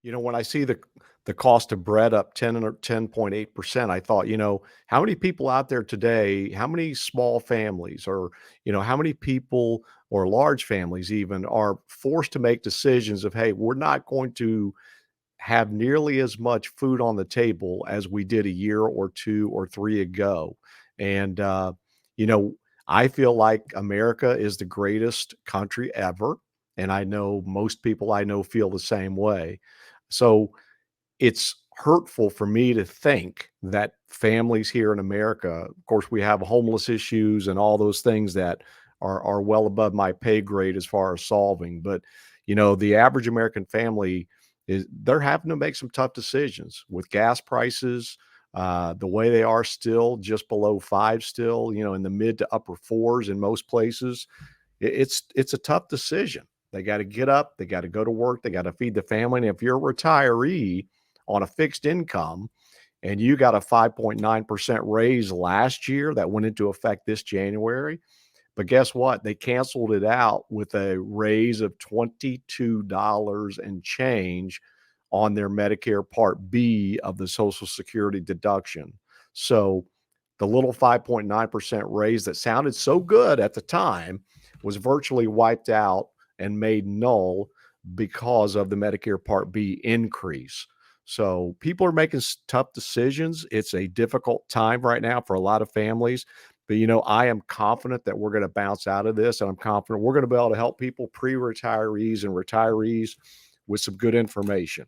When I see the cost of bread up 10 or 10.8%, I thought, how many people out there today, how many small families or, how many people or large families even are forced to make decisions of, hey, we're not going to have nearly as much food on the table as we did a year or 2 or 3 ago. And, you know, I feel like America is the greatest country ever, and I know most people I know feel the same way. So, it's hurtful for me to think that families here in America, of course, we have homeless issues and all those things that are well above my pay grade as far as solving. But, the average American family they're having to make some tough decisions with gas prices, the way they are still just below 5 still, in the mid to upper 4s in most places. It's a tough decision. They gotta get up, they gotta go to work, they gotta feed the family, and if you're a retiree on a fixed income and you got a 5.9% raise last year that went into effect this January, but guess what? They canceled it out with a raise of $22 and change on their Medicare Part B of the Social Security deduction. So the little 5.9% raise that sounded so good at the time was virtually wiped out and made null because of the Medicare Part B increase. So people are making tough decisions. It's a difficult time right now for a lot of families. But I am confident that we're going to bounce out of this, and I'm confident we're going to be able to help people, pre-retirees and retirees, with some good information.